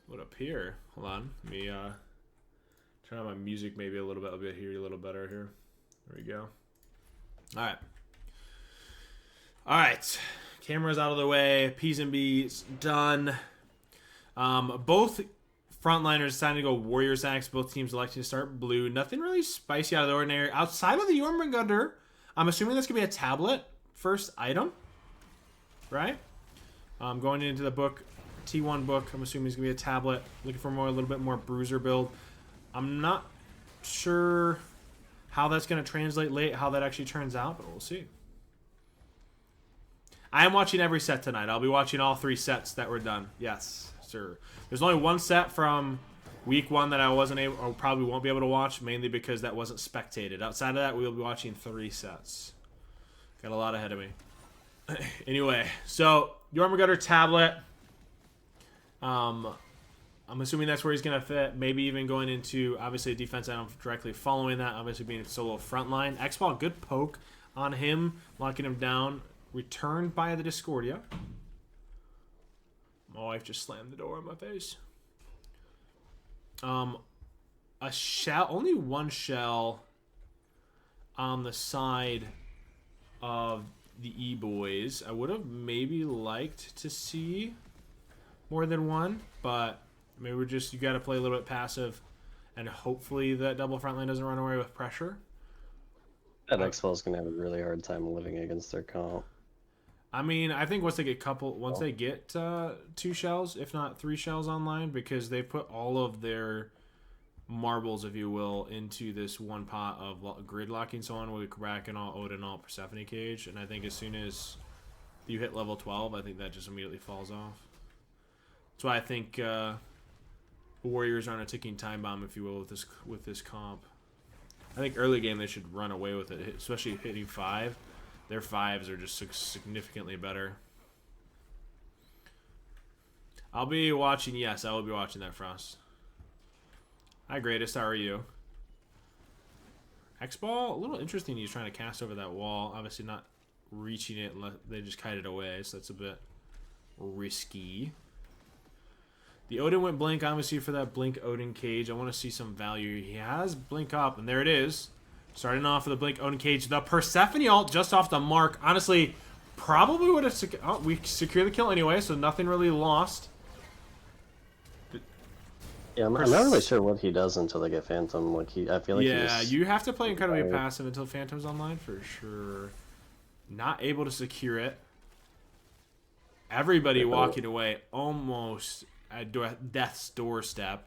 What up here? Hold on. Let me turn on my music maybe a little bit. I'll be able to hear you a little better here. There we go. All right. All right. Camera's out of the way. P's and B's done. Both frontliners deciding to go Warriors Axe. Both teams electing to start blue. Nothing really spicy out of the ordinary. Outside of the Jormungandr, I'm assuming that's going to be a tablet first item. Right? Going into the book, T1 book, I'm assuming it's going to be a tablet. Looking for a little bit more bruiser build. I'm not sure how that's going to translate late, how that actually turns out, but we'll see. I am watching every set tonight. I'll be watching all 3 sets that were done. Yes, sir. There's only one set from week 1 that I wasn't able, or probably won't be able to watch, mainly because that wasn't spectated. Outside of that, we will be watching 3 sets. Got a lot ahead of me. Anyway, so Jormungandr tablet. I'm assuming that's where he's going to fit. Maybe even going into, obviously, a defense item directly following that. Obviously, being solo frontline. X-Ball, good poke on him, locking him down. Returned by the Discordia. My wife just slammed the door in my face. A shell, only one shell on the side of the E-Boys. I would have maybe liked to see more than one, but maybe we're just, you got to play a little bit passive, and hopefully that double frontline doesn't run away with pressure. That X-Ball's gonna have a really hard time living against their comp. I mean, I think once they get 2 shells, if not 3 shells online, because they put all of their marbles, if you will, into this one pot of grid locking so on with Krakenall, Odinall, Persephone Cage, and I think as soon as you hit level 12, I think that just immediately falls off. That's why I think Warriors are on a ticking time bomb, if you will, with this comp. I think early game they should run away with it, especially hitting 5. Their 5s are just significantly better. I'll be watching. Yes, I will be watching that, Frost. Hi, Greatest. How are you? X-Ball, a little interesting he's trying to cast over that wall. Obviously not reaching it. They just kite it away, so that's a bit risky. The Odin went blink, obviously, for that blink Odin cage. I want to see some value. He has blink up, and there it is. Starting off with the blink Odin cage. The Persephone ult just off the mark. Honestly, probably would have... we secured the kill anyway, so nothing really lost. Yeah, I'm not really sure what he does until they get Phantom. Like I feel like you have to play incredibly passive until Phantom's online for sure. Not able to secure it. Everybody walking away almost at death's doorstep.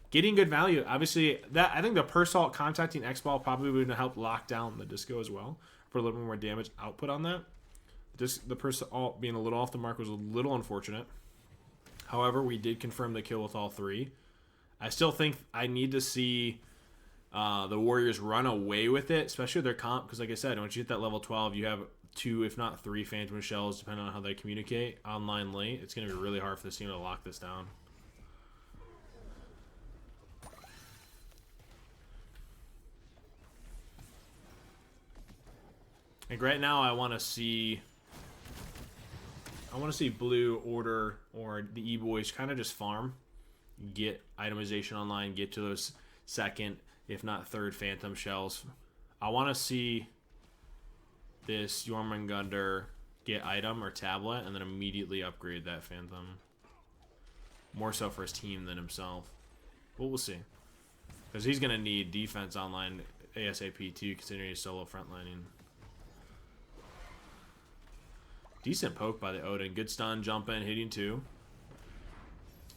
Getting good value. Obviously, that I think the Persalt contacting X-Ball probably would help lock down the Disco as well. For a little bit more damage output on that. Just the Persalt being a little off the mark was a little unfortunate. However, we did confirm the kill with all 3. I still think I need to see the Warriors run away with it, especially their comp, because like I said, once you hit that level 12, you have 2, if not 3 Phantom Shells, depending on how they communicate online late. It's going to be really hard for this team to lock this down. Like right now, I want to see blue order or the E-Boys kind of just farm, get itemization online, get to those 2nd, if not 3rd Phantom Shells. I want to see this Jormungandr get item or tablet and then immediately upgrade that Phantom. More so for his team than himself. But we'll see. Because he's going to need defense online ASAP too, considering he's solo frontlining. Decent poke by the Odin. Good stun, jump in, hitting 2.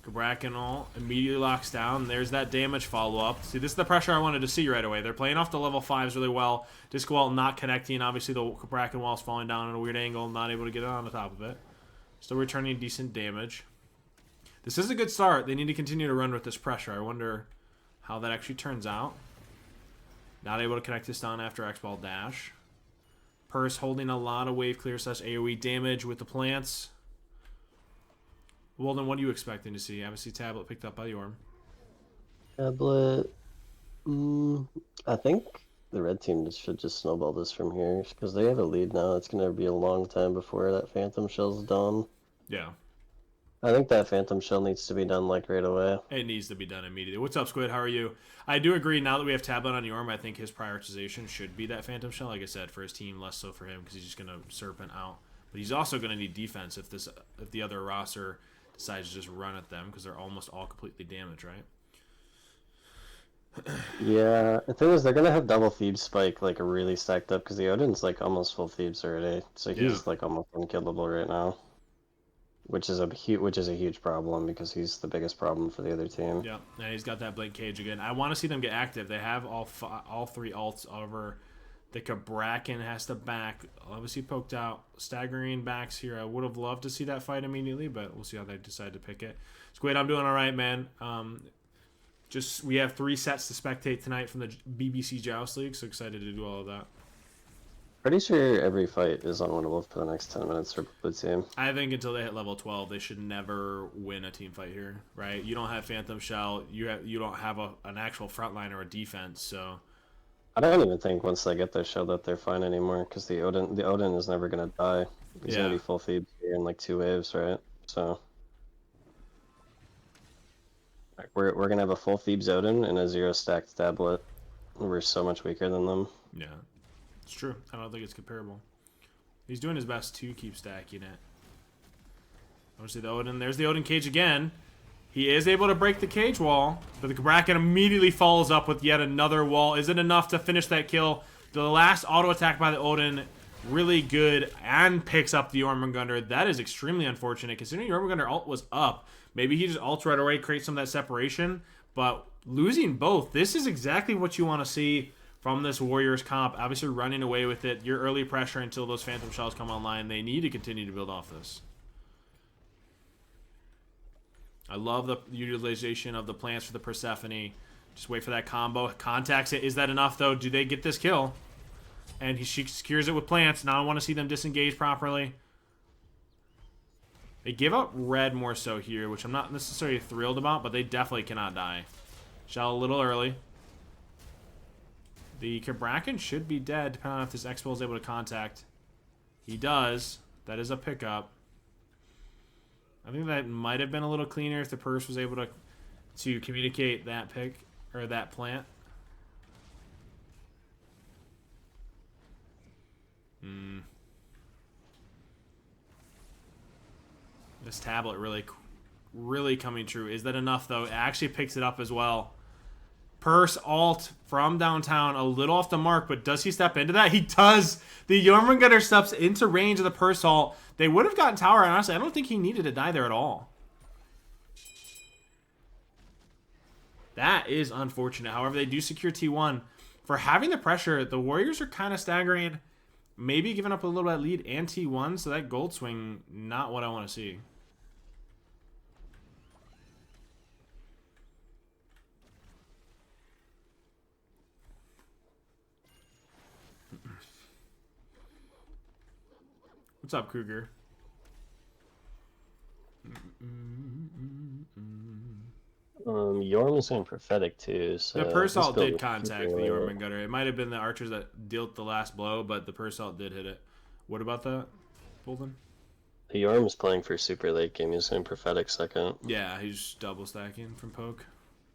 Krakenall immediately locks down. There's that damage follow-up. See, this is the pressure I wanted to see right away. They're playing off the level 5s really well. Disco Wall not connecting. Obviously, the Krakenwall's falling down at a weird angle. Not able to get it on the top of it. Still returning decent damage. This is a good start. They need to continue to run with this pressure. I wonder how that actually turns out. Not able to connect this down after X-Ball dash. Purse holding a lot of wave clear / AoE damage with the plants. Well, then what are you expecting to see? Obviously, tablet picked up by the Orm. Tablet. I think the red team should just snowball this from here because they have a lead now. It's going to be a long time before that Phantom Shell's done. Yeah. I think that Phantom Shell needs to be done like right away. It needs to be done immediately. What's up, Squid? How are you? I do agree. Now that we have Tablet on Yorm, I think his prioritization should be that Phantom Shell. Like I said, for his team, less so for him because he's just gonna serpent out. But he's also gonna need defense if the other roster decides to just run at them because they're almost all completely damaged, right? Yeah, the thing is, they're gonna have double Thebes Spike like really stacked up because the Odin's like almost full Thebes already, so Yeah. he's like almost unkillable right now, which is a huge problem because he's the biggest problem for the other team. Yeah, and he's got that blank cage again. I want to see them get active. They have all three alts over. The Cabrakan has to back. Obviously poked out. Staggering backs here. I would have loved to see that fight immediately, but we'll see how they decide to pick it. Squid, I'm doing all right, man. We have 3 sets to spectate tonight from the BBC Joust League, so excited to do all of that. Pretty sure every fight is unwinnable for the next 10 minutes for Blue Team. I think until they hit level 12, they should never win a team fight here, right? You don't have Phantom Shell. You don't have an actual frontline or a defense, so... I don't even think once they get their shell that they're fine anymore because the Odin is never gonna die. He's gonna be full Thebes here in like 2 waves, right? So we're gonna have a full Thebes Odin and a 0 stacked tablet. We're so much weaker than them. Yeah, it's true. I don't think it's comparable. He's doing his best to keep stacking it. Obviously, the Odin. There's the Odin cage again. He is able to break the cage wall, but the Cabrakan immediately follows up with yet another wall. Is it enough to finish that kill? The last auto attack by the Odin, really good, and picks up the Jormungandr. That is extremely unfortunate, considering Jormungandr ult was up. Maybe he just ults right away, creates some of that separation, but losing both, this is exactly what you want to see from this Warriors comp. Obviously running away with it, your early pressure until those Phantom Shells come online. They need to continue to build off this. I love the utilization of the plants for the Persephone. Just wait for that combo. Contacts it. Is that enough, though? Do they get this kill? And she secures it with plants. Now I want to see them disengage properly. They give up red more so here, which I'm not necessarily thrilled about, but they definitely cannot die. Shell a little early. The Cabrakan should be dead, depending on if this Expo is able to contact. He does. That is a pickup. I think that might have been a little cleaner if the purse was able to communicate that pick or that plant. This tablet really coming true. Is that enough though? It actually picks it up as well. Purse alt from downtown, a little off the mark, but does he step into that? He does. The Jormungandr steps into range of the Purse alt. They would have gotten tower, and honestly, I don't think he needed to die there at all. That is unfortunate. However, they do secure T1. For having the pressure, the Warriors are kind of staggering, maybe giving up a little bit of lead and T1, so that gold swing, not what I want to see. What's up, Cougar? Yorm is going prophetic too. So the Purse alt did contact the Jormungandr. It might have been the archers that dealt the last blow, but the Purse alt did hit it. What about that, Bolden? The Yorm is playing for super late game. He's going prophetic second. Yeah, he's double stacking from poke.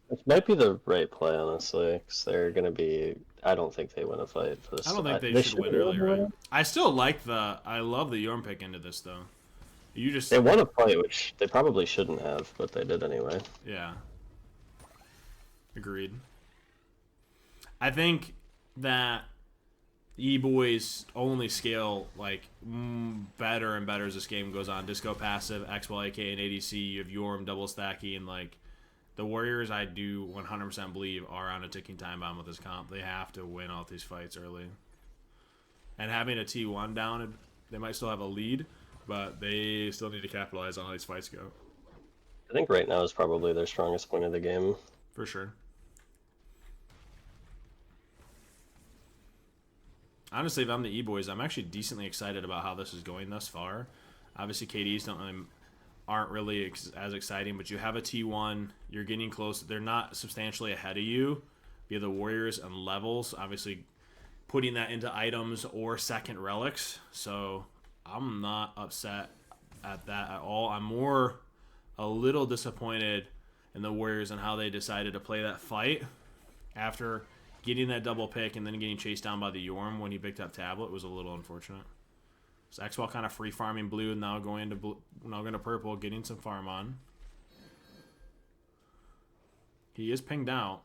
Which might be the right play, honestly, because they're going to be... I don't think they win a fight for this. I don't think they should win early, right? I still like the... I love the Yorm pick into this, though. You just... They won a fight, which they probably shouldn't have, but they did anyway. Yeah. Agreed. I think that E-Boys only scale, like, better and better as this game goes on. Disco passive, X-Ball, AK, and ADC. You have Yorm double stacking, and, like... The Warriors, I do 100% believe, are on a ticking time bomb with this comp. They have to win all these fights early. And having a T1 down, they might still have a lead, but they still need to capitalize on how these fights go. I think right now is probably their strongest point of the game. For sure. Honestly, if I'm the E-Boys, I'm actually decently excited about how this is going thus far. Obviously, KDs aren't really as exciting, but you have a T1, you're getting close. They're not substantially ahead of you via the Warriors and levels, obviously putting that into items or second relics. So I'm not upset at that at all. I'm more a little disappointed in the Warriors and how they decided to play that fight after getting that double pick and then getting chased down by the Yorm when he picked up Tablet was a little unfortunate. So X-Ball kind of free farming blue and now going to purple, getting some farm on. He is pinged out.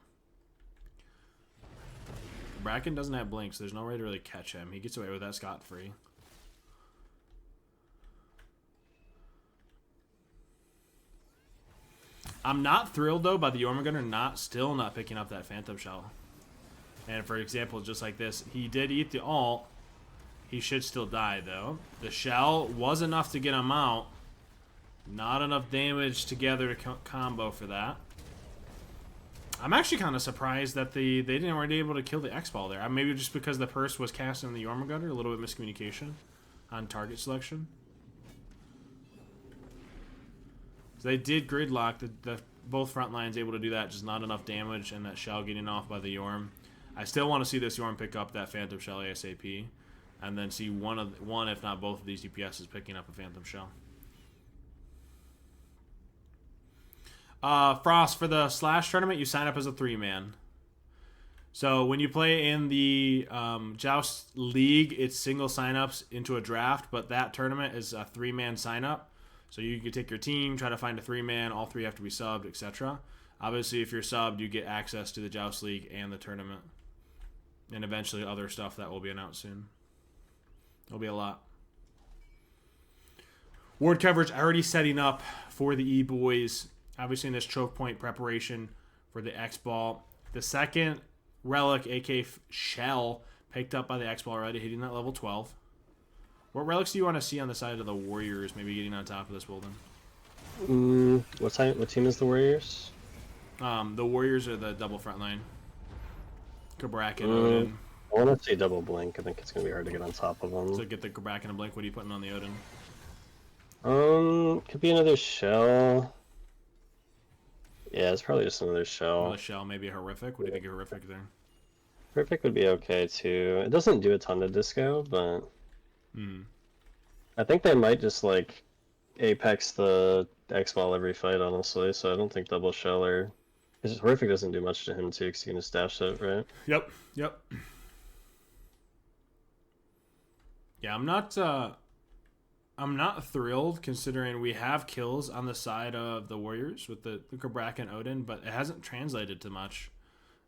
Bracken doesn't have blinks. So there's no way to really catch him. He gets away with that scot-free. I'm not thrilled, though, by the Jormungandr still not picking up that Phantom Shell. And for example, just like this, he did eat the ult. He should still die, though. The shell was enough to get him out. Not enough damage together to combo for that. I'm actually kind of surprised that they weren't able to kill the X-Ball there. Maybe just because the Purse was casting the Jormungandr, a little bit miscommunication on target selection. So they did gridlock the both front lines able to do that, just not enough damage and that shell getting off by the Yorm. I still want to see this Yorm pick up that Phantom Shell ASAP, and then see one if not both of these DPSs picking up a Phantom Shell. Frost, for the Slash tournament, you sign up as a 3-man. So when you play in the Joust League, it's single signups into a draft, but that tournament is a 3-man sign-up. So you can take your team, try to find a 3-man, all 3 have to be subbed, etc. Obviously, if you're subbed, you get access to the Joust League and the tournament. And eventually other stuff that will be announced soon. There'll be a lot. Ward coverage already setting up for the E-Boys. Obviously in this choke point preparation for the X-Ball. The second relic, AK Shell, picked up by the X-Ball already, hitting that level 12. What relics do you want to see on the side of the Warriors, maybe getting on top of this building? What team is the Warriors? The Warriors are the double front line. Kabrak and Odin. I want to see double blink. I think it's going to be hard to get on top of them. So get the Kabrak and a blink. What are you putting on the Odin? Could be another shell. Yeah, it's probably just another shell. Another shell, maybe a horrific. What do you think of horrific there? Horrific would be okay too. It doesn't do a ton of disco, but I think they might just like apex the X-Ball every fight, honestly. So I don't think double shell or because horrific doesn't do much to him too, because he can just dash it, right? Yep. Yeah, I'm not thrilled considering we have kills on the side of the Warriors with the Kabrak and Odin, but it hasn't translated to much.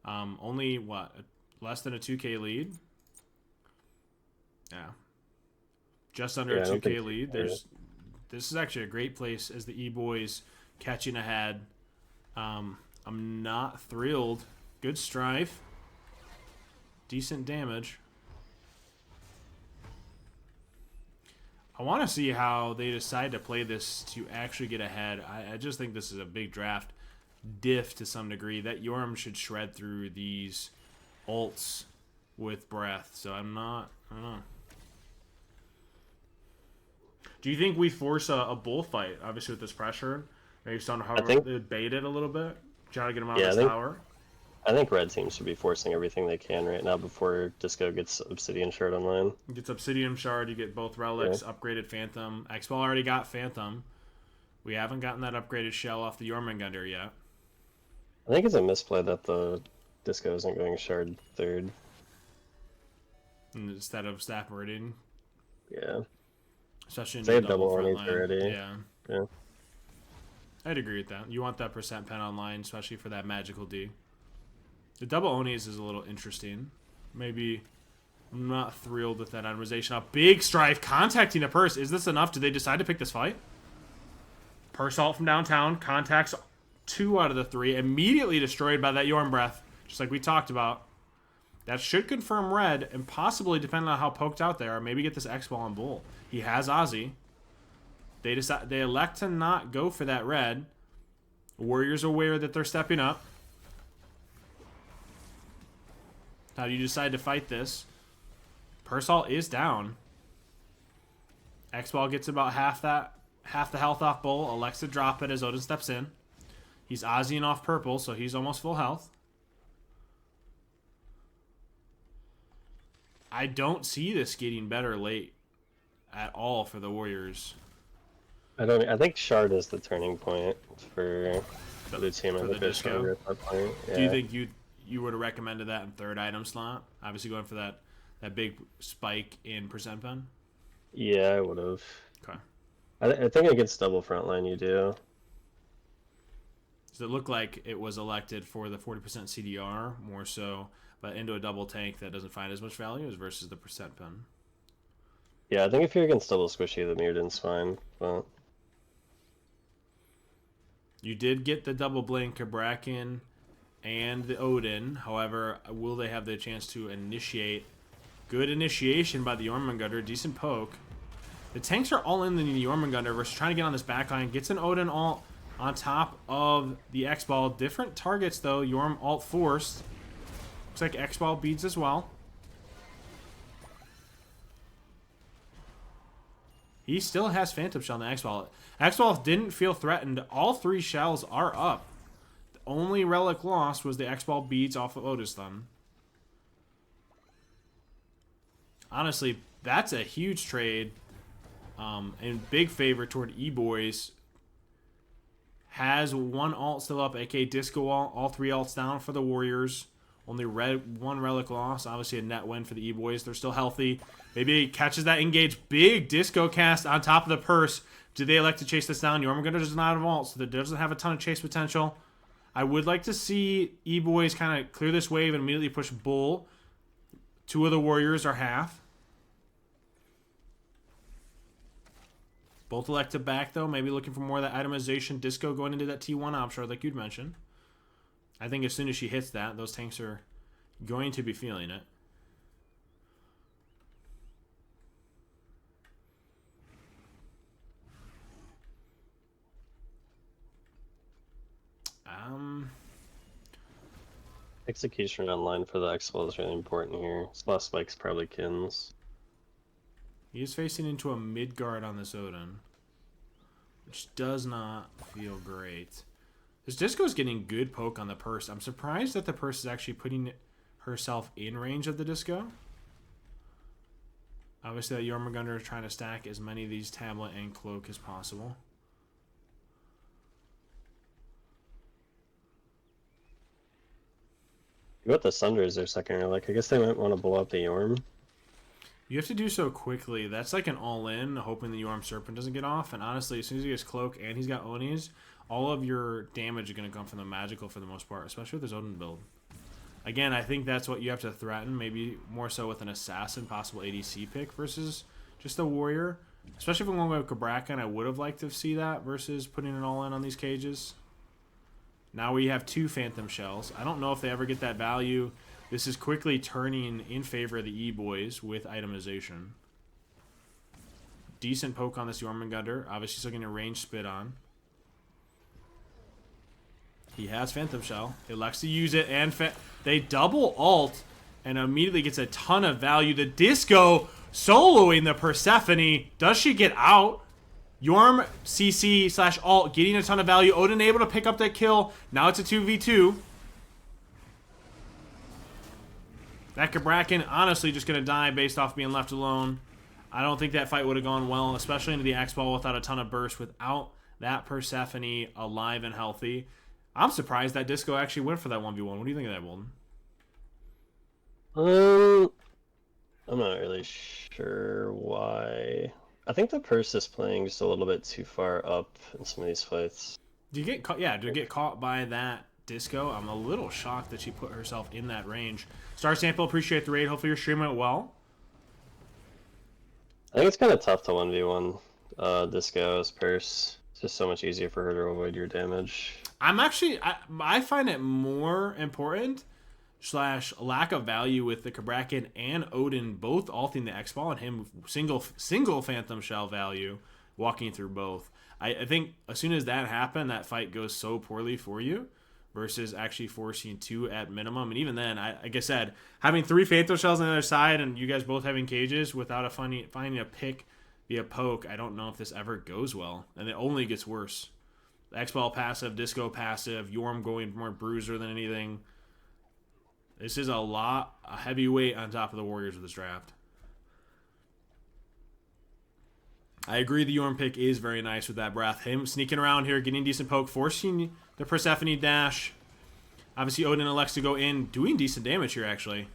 Only, what, less than a 2K lead? Yeah. Just under a 2K lead. This is actually a great place as the E-Boys catching ahead. I'm not thrilled. Good strife. Decent damage. I want to see how they decide to play this to actually get ahead. I just think this is a big draft diff to some degree. That Yorm should shred through these ults with breath. So I don't know. Do you think we force a bullfight, obviously with this pressure? Maybe somehow bait it a little bit? Try to get him out of this tower? I think red team should be forcing everything they can right now before Disco gets Obsidian Shard online. Gets Obsidian Shard, you get both relics, upgraded Phantom. X-Ball already got Phantom. We haven't gotten that upgraded shell off the Jormungandr yet. I think it's a misplay that the Disco isn't going Shard third. Instead of Staff Meridian. Yeah. Especially in they the have double front Onis line. already. Yeah. I'd agree with that. You want that percent pen online, especially for that magical D. The double Onis is a little interesting. Maybe I'm not thrilled with that itemization. A big strife contacting a Purse. Is this enough? Did they decide to pick this fight? Purse ult from downtown. Contacts 2 out of the 3. Immediately destroyed by that Yorm Breath. Just like we talked about. That should confirm red. And possibly, depending on how poked out they are, maybe get this X-Ball on Bull. He has Ozzy. They elect to not go for that red. Warriors aware that they're stepping up. How do you decide to fight this? Persalt is down. X-Ball gets about half the health off Bull. Elects to drop it as Odin steps in. He's Ozzying off purple, so he's almost full health. I don't see this getting better late at all for the Warriors. I think Shard is the turning point for the team. I For the think they're disco. stronger at that point. Do you Yeah. think you would have recommended that in third item slot? Obviously going for that big spike in percent pen. Yeah, I would have. Okay. I think against double frontline you do. Does it look like it was elected for the 40% CDR more so, but into a double tank that doesn't find as much value as versus the percent pen? Yeah, I think if you're against double squishy, the Muradin's fine. But You did get the double blink Bracken and the Odin. However, will they have the chance to initiate? Good initiation by the Jormungandr. Decent poke. The tanks are all in the Jormungandr versus trying to get on this backline. Gets an Odin alt on top of the X-Ball. Different targets, though. Jorm alt forced. Looks like X-Ball beads as well. He still has Phantom Shell on the X-Ball. X-Ball didn't feel threatened. All 3 shells are up. The only relic lost was the X-Ball beads off of Otis Thumb. Honestly, that's a huge trade. And big favor toward E-Boys. Has 1 alt still up, aka Disco alt. All 3 alts down for the Warriors. Only 1 relic loss. Obviously a net win for the E-Boys. They're still healthy. Maybe he catches that engage. Big disco cast on top of the purse. Do they elect to chase this down? Jormungandr does not have ult, so that doesn't have a ton of chase potential. I would like to see E-Boys kind of clear this wave and immediately push Bull. 2 of the Warriors are half. Both elect to back, though. Maybe looking for more of that itemization. Disco going into that T1 option, like you'd mentioned. I think as soon as she hits that, those tanks are going to be feeling it. execution online for the X-Ball is really important here. Last spike's probably Kins. He is facing into a mid guard on this Odin, which does not feel great. This Disco is getting good poke on the purse. I'm surprised that the purse is actually putting herself in range of the Disco. Obviously, that Jormungandr is trying to stack as many of these tablet and cloak as possible. You got the Sunders their second relic. I guess they might want to blow up the Yorm. You have to do so quickly. That's like an all-in, hoping the Yorm Serpent doesn't get off. And honestly, as soon as he gets Cloak and he's got Onis, all of your damage is going to come from the magical for the most part, especially with his Odin build. Again, I think that's what you have to threaten, maybe more so with an Assassin, possible ADC pick versus just a Warrior. Especially if I'm going to go with Cabrakan, I would have liked to see that versus putting it all in on these cages. Now we have 2 Phantom Shells. I don't know if they ever get that value. This is quickly turning in favor of the E-Boys with itemization. Decent poke on this Jormungandr. Obviously still getting a range spit on. He has Phantom Shell. He elects to use it, and they double ult and immediately gets a ton of value. The Disco soloing the Persephone. Does she get out? Yorm CC / alt getting a ton of value. Odin able to pick up that kill. Now it's a 2v2. That Cabrakan honestly just going to die based off being left alone. I don't think that fight would have gone well, especially into the X-Ball without a ton of burst, without that Persephone alive and healthy. I'm surprised that Disco actually went for that 1v1. What do you think of that, Bolden? I'm not really sure why. I think the purse is playing just a little bit too far up in some of these fights. Do you get caught? Yeah, do you get caught by that Disco? I'm a little shocked that she put herself in that range. Star Sample, appreciate the raid. Hopefully you're streaming it well. I think it's kind of tough to 1v1 Disco's purse. It's just so much easier for her to avoid your damage. I find it more important / lack of value with the Cabrakan and Odin both ulting the X-Ball and him single Phantom Shell value walking through both. I think as soon as that happened, that fight goes so poorly for you versus actually forcing 2 at minimum. And even then, like I said, having 3 Phantom Shells on the other side and you guys both having cages without finding a pick via poke, I don't know if this ever goes well. And it only gets worse. X-Ball passive, Disco passive, Yorm going more bruiser than anything. This is a heavy weight on top of the Warriors of this draft. I agree the Yorm pick is very nice with that breath. Him sneaking around here, getting decent poke, forcing the Persephone dash. Obviously, Odin elects to go in, doing decent damage here, actually.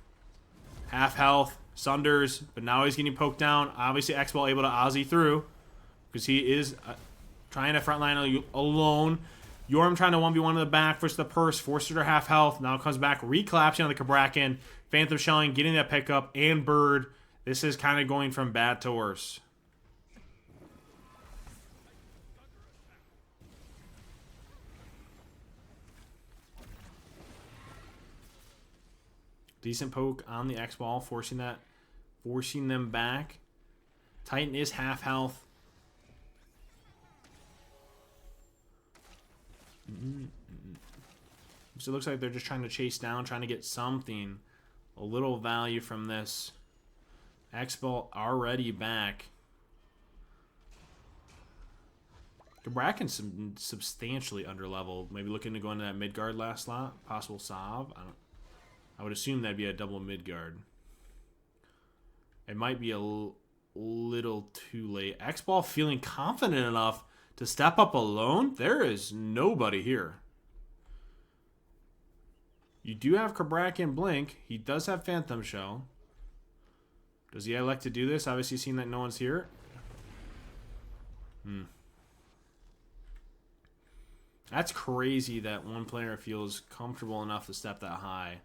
Half health, Sunders, but now he's getting poked down. Obviously, X-Ball able to Ozzy through, because he is trying to frontline alone. Yorm trying to 1v1 in the back versus the Purse, forces her half health. Now comes back, recollapsing on the Cabrakan. Phantom Shelling, getting that pickup, and Bird. This is kind of going from bad to worse. Decent poke on the X-Ball, forcing them back. Titan is half health. So it looks like they're just trying to chase down, trying to get something, a little value from this. X-Ball already back. Cabrakan's substantially underleveled. Maybe looking to go into that mid guard last slot. Possible Sav. I would assume that'd be a double mid guard. It might be a little too late. X-Ball feeling confident enough to step up alone. There is nobody here. You do have Cabrakan Blink. He does have Phantom Shell. Does he elect to do this? Obviously, seeing that no one's here. That's crazy that one player feels comfortable enough to step that high.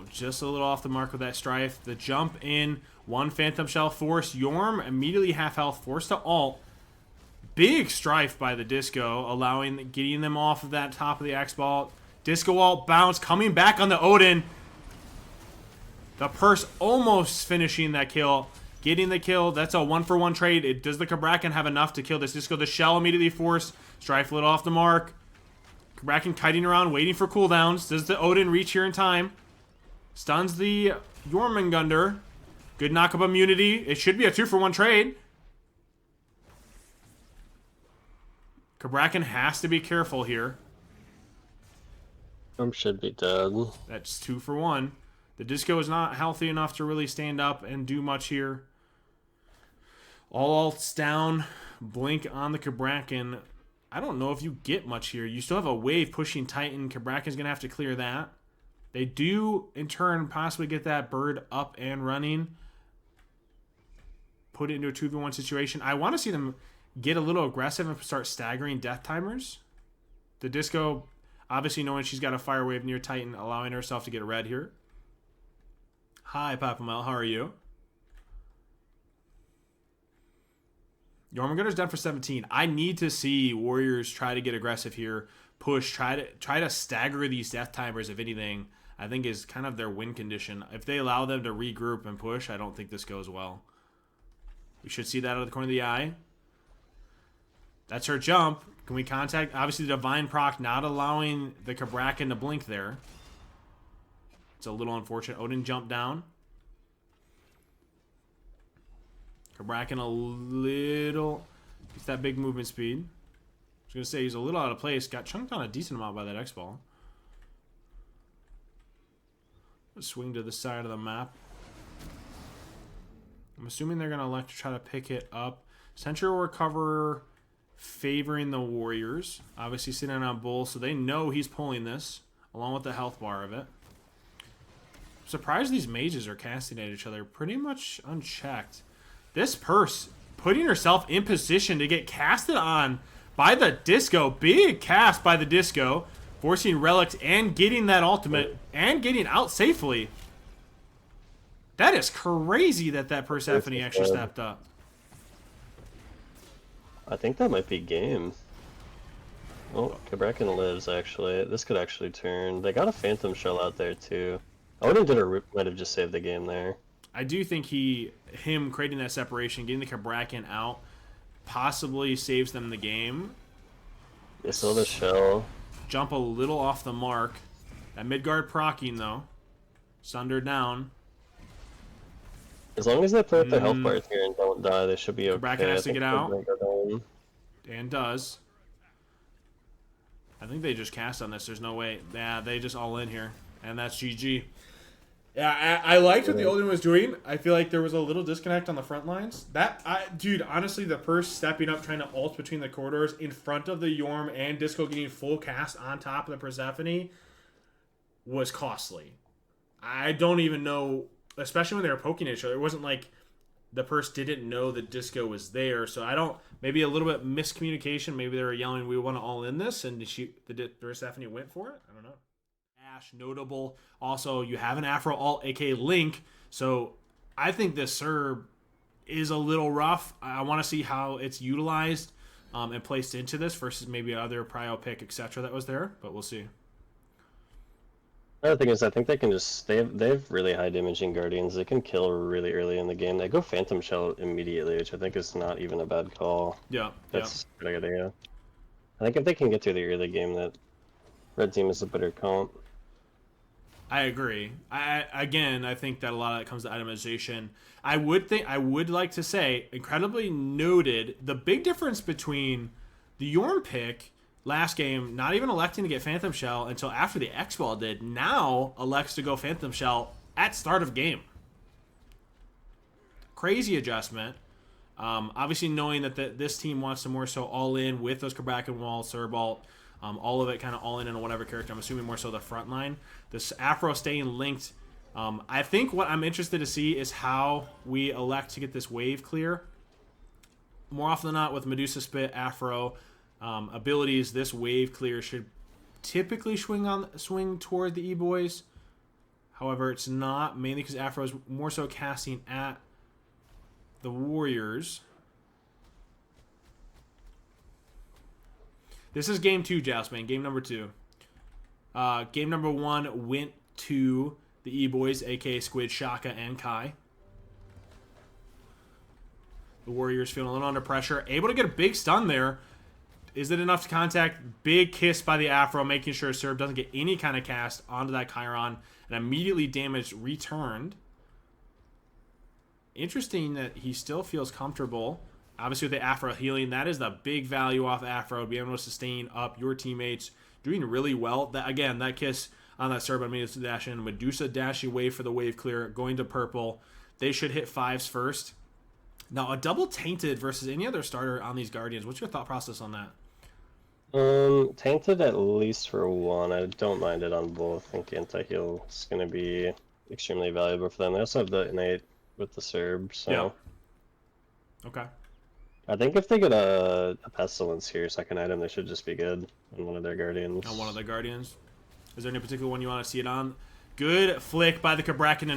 Just a little off the mark with that Strife. The jump in. One Phantom Shell force. Yorm immediately half health. Forced to ult. Big Strife by the Disco. Getting them off of that top of the X-Ball. Disco ult bounce. Coming back on the Odin. The Purse almost finishing that kill. Getting the kill. That's a 1-for-1 trade. Does the Cabrakan have enough to kill this Disco? The Shell immediately forced. Strife lit off the mark. Cabrakan kiting around. Waiting for cooldowns. Does the Odin reach here in time? Stuns the Jormungandr. Good knock-up immunity. It should be a 2-for-1 trade. Cabrakan has to be careful here. Should be dead. That's 2-for-1. The Disco is not healthy enough to really stand up and do much here. All ults down. Blink on the Cabrakan. I don't know if you get much here. You still have a wave pushing Titan. Cabrakan's going to have to clear that. They do, in turn, possibly get that Bird up and running. Put it into a 2v1 situation. I want to see them get a little aggressive and start staggering death timers. The Disco, obviously knowing she's got a Fire Wave near Titan, allowing herself to get a red here. Hi, Papamel. How are you? Jormungandr's done for 17. I need to see Warriors try to get aggressive here. Push. Try to stagger these death timers, if anything. I think is kind of their win condition. If they allow them to regroup and push, I don't think this goes well. We should see that out of the corner of the eye. That's her jump. Can we contact? Obviously, the Divine proc not allowing the Cabrakan to blink there. It's a little unfortunate. Odin jumped down. Cabrakan a little... It's that big movement speed. I was going to say he's a little out of place. Got chunked on a decent amount by that X-Ball. Swing to the side of the map. I'm assuming they're going to elect to try to pick it up. Sentry will recover, favoring the Warriors. Obviously sitting on Bull, so they know he's pulling this, along with the health bar of it. I'm surprised these mages are casting at each other pretty much unchecked. This Purse putting herself in position to get casted on by the Disco. Big cast by the Disco. Forcing relics and getting that ultimate and getting out safely. That is crazy that Persephone actually stepped up. I think that might be game. Oh, Cabrakan lives, actually. This could actually turn. They got a Phantom Shell out there, too. Odin might have just saved the game there. I do think him creating that separation, getting the Cabrakan out, possibly saves them the game. They still have the Shell. Jump a little off the mark. That Midgard procking, though. Sunder down. As long as they play with their health bars here and don't die, they should be okay. Cabrakan has to get out. And does. I think they just cast on this. There's no way. Yeah, they just all in here. And that's GG. Yeah, I liked what the Olden was doing. I feel like there was a little disconnect on the front lines. Dude, honestly, the first stepping up, trying to ult between the corridors in front of the Yorm and Disco getting full cast on top of the Persephone was costly. I don't even know, especially when they were poking each other. It wasn't like the Purse didn't know that Disco was there. So I don't, maybe a little bit miscommunication. Maybe they were yelling, we want to all in this, and the Persephone went for it. I don't know. Notable. Also, you have an Afro alt, aka Link. So I think this Serb is a little rough. I want to see how it's utilized and placed into this versus maybe other prio pick, etc. that was there, but we'll see. Another thing is, I think they can just they have really high damaging guardians. They can kill really early in the game. They go Phantom Shell immediately, which I think is not even a bad call. Yeah, that's a good idea. I think if they can get through the early game, that red team is a better comp. I agree. I think that a lot of that comes to itemization. I would like to say, incredibly noted, the big difference between the Yorm pick last game, not even electing to get Phantom Shell until after the X-Ball did, now elects to go Phantom Shell at start of game. Crazy adjustment. Obviously knowing that this team wants to more so all in with those Kraken Wall, Cerbalt, all of it kind of all in on whatever character. I'm assuming more so the front line. This Afro staying linked. I think what I'm interested to see is how we elect to get this wave clear. More often than not with Medusa Spit, Afro abilities, this wave clear should typically swing toward the E-Boys. However, it's not, mainly because Afro is more so casting at the Warriors. This is game 2, Joust, man. Game number 2. Game number 1 went to the E-Boys, a.k.a. Squid, Shaka, and Kai. The Warriors feeling a little under pressure. Able to get a big stun there. Is it enough to contact? Big kiss by the Afro, making sure Serb doesn't get any kind of cast onto that Chiron. And immediately damage returned. Interesting that he still feels comfortable. Obviously, with the Afro healing, that is the big value off Afro. Being able to sustain up your teammates. Doing really well. That kiss on that Serb on Medusa dash in. Medusa dashing wave for the wave clear. Going to purple. They should hit 5s first. Now, a double tainted versus any other starter on these Guardians. What's your thought process on that? Tainted at least for 1. I don't mind it on both. I think anti-heal is going to be extremely valuable for them. They also have the innate with the Serb, so... Yeah. Okay. I think if they get a Pestilence here, second item, they should just be good on one of their Guardians. On one of their Guardians? Is there any particular one you want to see it on? Good flick by the Kraken to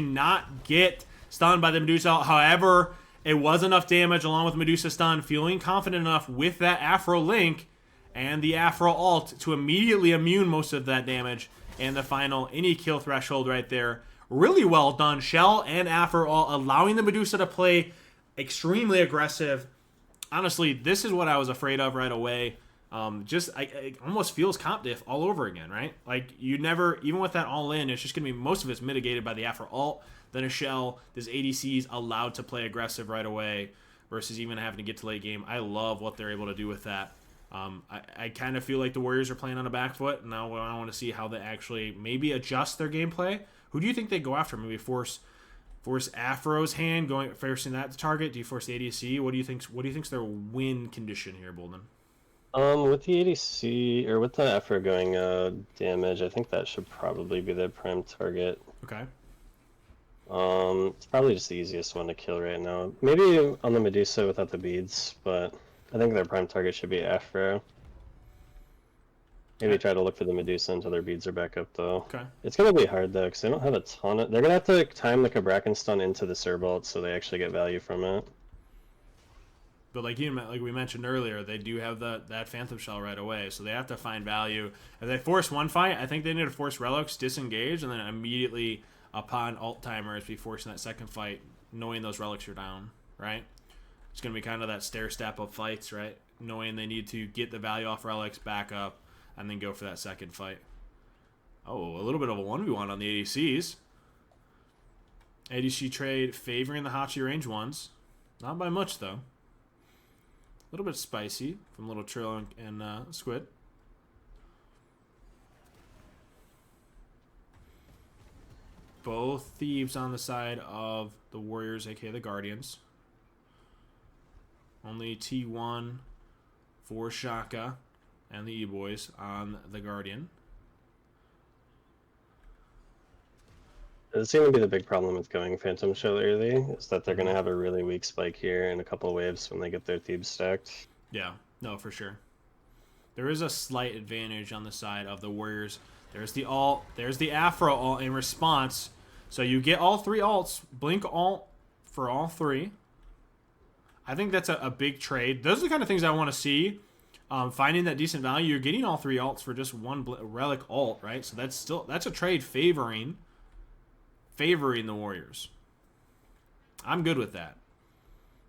not get stunned by the Medusa. However, it was enough damage along with Medusa stun, feeling confident enough with that Afro Link and the Afro ult to immediately immune most of that damage. And the final, any kill threshold right there. Really well done. Shell and Afro ult allowing the Medusa to play extremely aggressive. Honestly, this is what I was afraid of right away. It almost feels comp diff all over again, right? Like, you never, even with that all in, it's just going to be, most of it's mitigated by the Afro ult. Then a Shell, this ADC is allowed to play aggressive right away versus even having to get to late game. I love what they're able to do with that. I kind of feel like the Warriors are playing on a back foot. Now I want to see how they actually maybe adjust their gameplay. Who do you think they go after? Maybe force Afro's hand forcing that target? Do you force the ADC? What do you think's their win condition here, Bolden? With the ADC or with the Afro going damage, I think that should probably be their prime target. Okay. It's probably just the easiest one to kill right now. Maybe on the Medusa without the beads, but I think their prime target should be Afro. Maybe try to look for the Medusa until their beads are back up, though. Okay. It's going to be hard, though, because they don't have a ton of... They're going to have to time the Kraken stun into the Cerbalt so they actually get value from it. But like we mentioned earlier, they do have that Phantom Shell right away, so they have to find value. If they force one fight, I think they need to force Relics, disengage, and then immediately, upon ult timers, be forcing that second fight, knowing those Relics are down, right? It's going to be kind of that stair-step of fights, right? Knowing they need to get the value off Relics, back up, and then go for that second fight. Oh, a little bit of a 1v1 on the ADCs. ADC trade favoring the Hachi range ones. Not by much, though. A little bit spicy from Little Trill and Squid. both Thieves on the side of the Warriors, aka the Guardians. Only T1 for Shaka and the E-Boys on the Guardian. It's going to be the big problem with going Phantom Shell early, is that they're going to have a really weak spike here in a couple waves when they get their Thieves stacked. Yeah, no, for sure. There is a slight advantage on the side of the Warriors. There's the alt, there's the Afro alt in response. So you get all 3 alts, Blink alt for all 3. I think that's a big trade. Those are the kind of things I want to see. Finding that decent value, you're getting all 3 alts for just one Relic alt, right? So that's a trade favoring the Warriors. I'm good with that.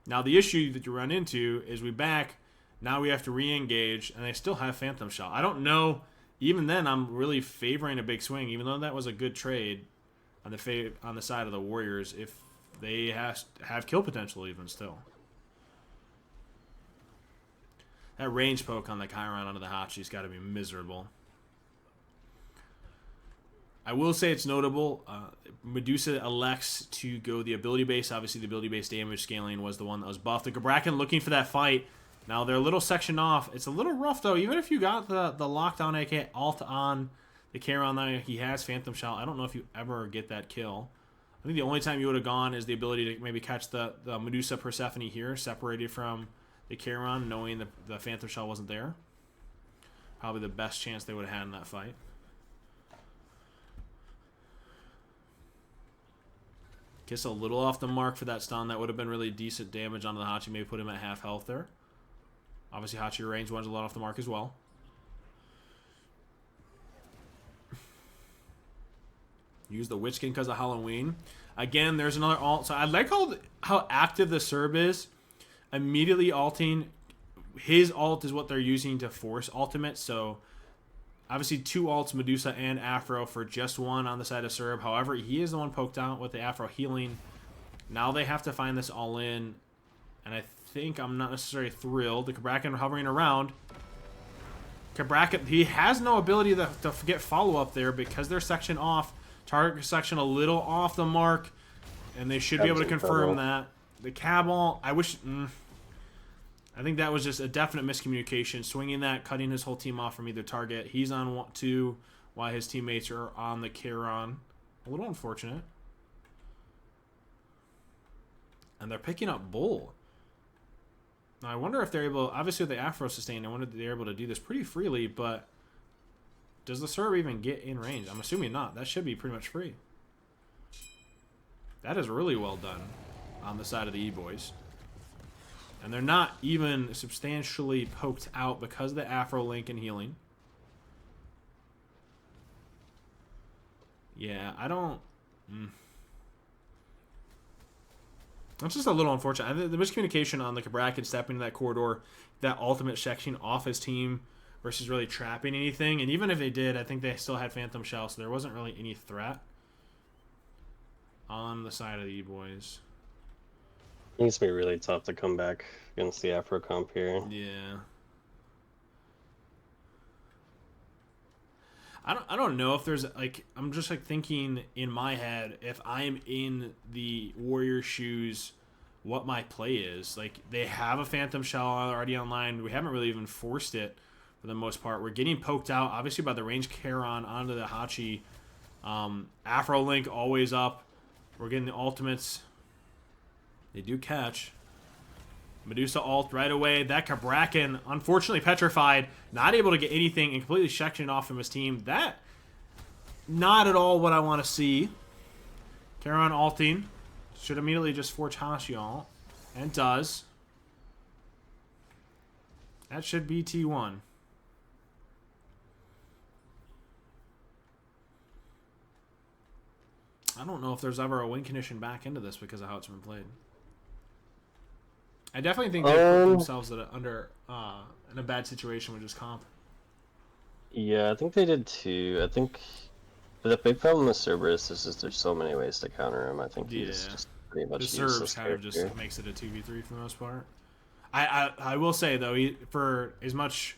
Now the issue that you run into is we back. Now we have to re-engage, and they still have Phantom Shell. I don't know. Even then, I'm really favoring a big swing, even though that was a good trade on the side of the Warriors. If they have kill potential, even still. That range poke on the Chiron onto the Hachi's got to be miserable. I will say it's notable. Medusa elects to go the ability base. Obviously, the ability base damage scaling was the one that was buffed. The Gabrakan looking for that fight. Now they're a little sectioned off. It's a little rough though. Even if you got the lockdown AK alt on the Chiron that he has Phantom Shell, I don't know if you ever get that kill. I think the only time you would have gone is the ability to maybe catch the Medusa Persephone here, separated from the Chiron, knowing the Phantom Shell wasn't there. Probably the best chance they would have had in that fight. Kiss a little off the mark for that stun. That would have been really decent damage onto the Hachi. Maybe put him at half health there. Obviously, Hachi range one's a lot off the mark as well. Use the Witch King because of Halloween. Again, there's another alt. So I like how active the Serb is. Immediately alting. His alt is what they're using to force ultimate. So obviously 2 alts, Medusa and Afro for just 1 on the side of Serb. However, he is the one poked out with the Afro healing. Now they have to find this all in. And I think I'm not necessarily thrilled. The Gabrakan hovering around. Gabrakan, he has no ability to get follow-up there because they're sectioned off. Target section a little off the mark. And they should be able to confirm that. The Cabal, I wish... I think that was just a definite miscommunication. Swinging that, cutting his whole team off from either target. He's on 2 while his teammates are on the Chiron. A little unfortunate. And they're picking up Bull. Now, I wonder if they're able... Obviously, with the Afro sustain, I wonder if they're able to do this pretty freely, but... Does the Serb even get in range? I'm assuming not. That should be pretty much free. That is really well done on the side of the E-Boys. And they're not even substantially poked out because of the Afro link and healing. Yeah, I don't... That's just a little unfortunate. I think the miscommunication on the Gabrakan stepping into that corridor, that ultimate section off his team versus really trapping anything. And even if they did, I think they still had Phantom Shell, so there wasn't really any threat on the side of the E-Boys. It needs to be really tough to come back against the Afro comp here. Yeah. I don't know if there's like, I'm just like thinking in my head, if I'm in the Warrior shoes, what my play is. Like, they have a Phantom Shell already online. We haven't really even forced it for the most part. We're getting poked out obviously by the range Charon onto the Hachi. Afro Link always up. We're getting the ultimates. They do catch. Medusa ult right away. That Gabrakan, unfortunately petrified, not able to get anything and completely sectioned off from his team. That, not at all what I want to see. Charon ulting. Should immediately just forge Hashi ult. And does. That should be T1. I don't know if there's ever a win condition back into this because of how it's been played. I definitely think they put themselves in a bad situation with just comp. Yeah, I think they did too. I think the big problem with Cerberus is there's so many ways to counter him. I think he's just pretty much the Serbs kind of just makes it a 2v3 for the most part. I will say though, for as much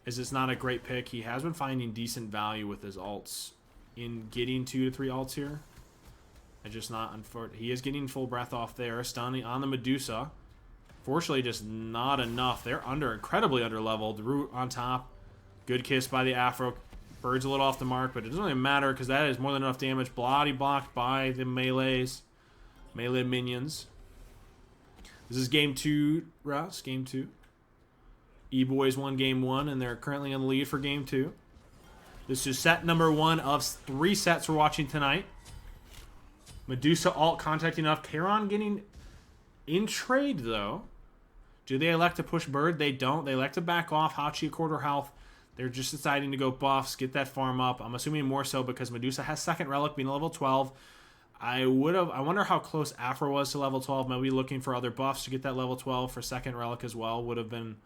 as it's not a great pick, he has been finding decent value with his alts in getting 2 to 3 alts here. And just not, he is getting full breath off there. Stunning on the Medusa. Fortunately, just not enough. They're incredibly under-leveled. Root on top. Good kiss by the Afro. Bird's a little off the mark, but it doesn't really matter because that is more than enough damage. Body blocked by the melees. Melee minions. This is game 2, Russ. Game 2. E-Boys won game 1, and they're currently in the lead for game 2. This is set number 1 of 3 sets we're watching tonight. Medusa alt contacting enough. Charon getting in trade, though. Do they elect to push Bird? They don't. They elect to back off. Hachi, a quarter health. They're just deciding to go buffs, get that farm up. I'm assuming more so because Medusa has second relic being level 12. I wonder how close Afro was to level 12. Maybe looking for other buffs to get that level 12 for second relic as well would have been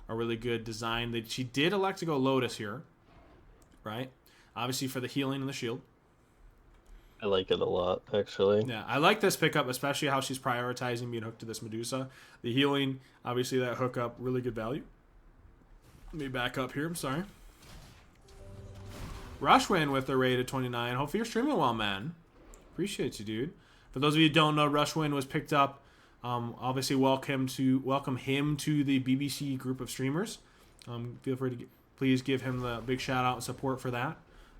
a really good design. She did elect to go Lotus here, right? Obviously for the healing and the shield. I like it a lot, actually. Yeah, I like this pickup, especially how she's prioritizing being hooked to this Medusa. The healing, obviously that hookup, really good value. Let me back up here, I'm sorry. Rushwind with the rate of 29. Hopefully you're streaming well, man. Appreciate you, dude. For those of you who don't know, Rushwind was picked up. Obviously, welcome him to the BBC group of streamers. Feel free to please give him the big shout out and support for that.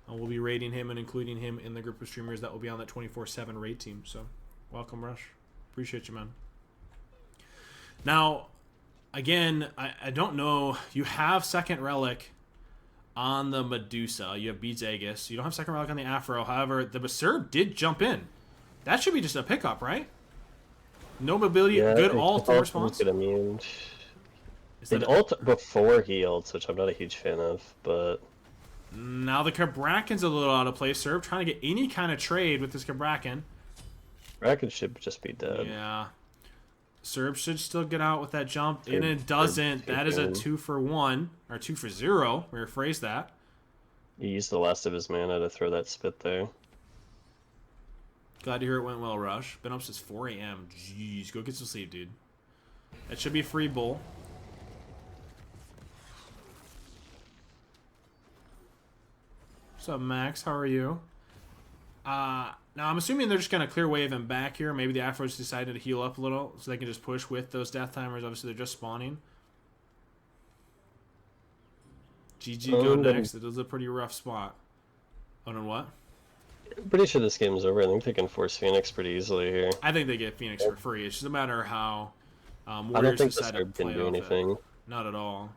We'll be rating him and including him in the group of streamers that will be on that 24/7 raid team. So, welcome, Rush. Appreciate you, man. Now, again, I don't know. You have second relic on the Medusa. You have Beats Aegis. You don't have second relic on the Afro. However, the Berserb did jump in. That should be just a pickup, right? No mobility, Yeah, good ult in response. Good immune. It ult before he ults, which I'm not a huge fan of, but... Now the Cabraken's a little out of place. Serb trying to get any kind of trade with this Cabraken. Cabraken should just be dead. Yeah. Serb should still get out with that jump, and it doesn't. That is a 2 for 1, or 2 for 0. Rephrase that. He used the last of his mana to throw that spit there. Glad to hear it went well, Rush. Been up since 4 a.m. Jeez, go get some sleep, dude. That should be free bull. What's up, Max? How are you? Now, I'm assuming they're just going to clear wave him back here. Maybe the Afros decided to heal up a little so they can just push with those death timers. Obviously, they're just spawning. GG go next. It was a pretty rough spot. Oh, no, what? I'm pretty sure this game's over. I think they can force Phoenix pretty easily here. I think they get Phoenix for free. It's just a matter of how I Warriors don't think decide to play can do anything. Not at all.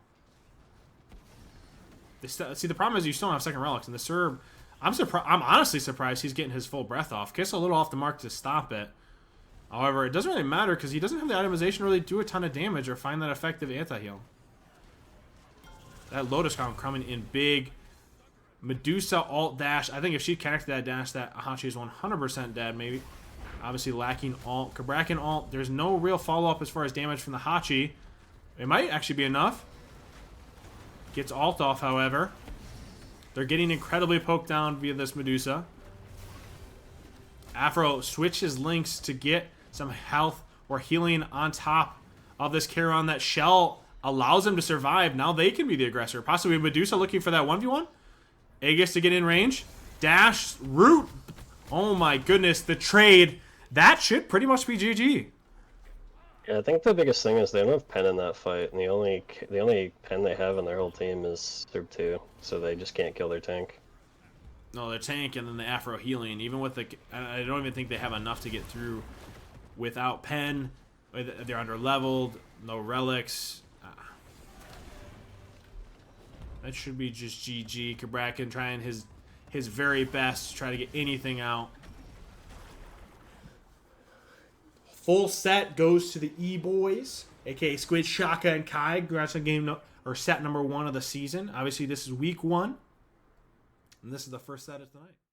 See, the problem is you still don't have second relics, and the Serb. I'm honestly surprised he's getting his full breath off. Kiss a little off the mark to stop it. However, it doesn't really matter because he doesn't have the itemization to really do a ton of damage or find that effective anti-heal. That Lotus coming in big. Medusa alt dash. I think if she connected that dash, that Hachi is 100% dead. Maybe. Obviously lacking alt. Cabraken alt. There's no real follow-up as far as damage from the Hachi. It might actually be enough. Gets alt off, however. They're getting incredibly poked down via this Medusa. Afro switches links to get some health or healing on top of this Charon. That shell allows them to survive. Now they can be the aggressor. Possibly Medusa looking for that 1v1. Aegis to get in range. Dash. Root. Oh my goodness. The trade. That should pretty much be GG. Yeah, I think the biggest thing is they don't have pen in that fight, and the only pen they have in their whole team is Serb 2, so they just can't kill their tank. No, their tank and then the Afro healing. Even with the, I don't even think they have enough to get through without pen. They're under leveled. No relics. That should be just GG. Cabraken trying his very best to try to get anything out. Full set goes to the E-Boys, aka Squid, Shaka, and Kai. Congrats on game or set number 1 of the season. Obviously, this is week 1, and this is the first set of tonight.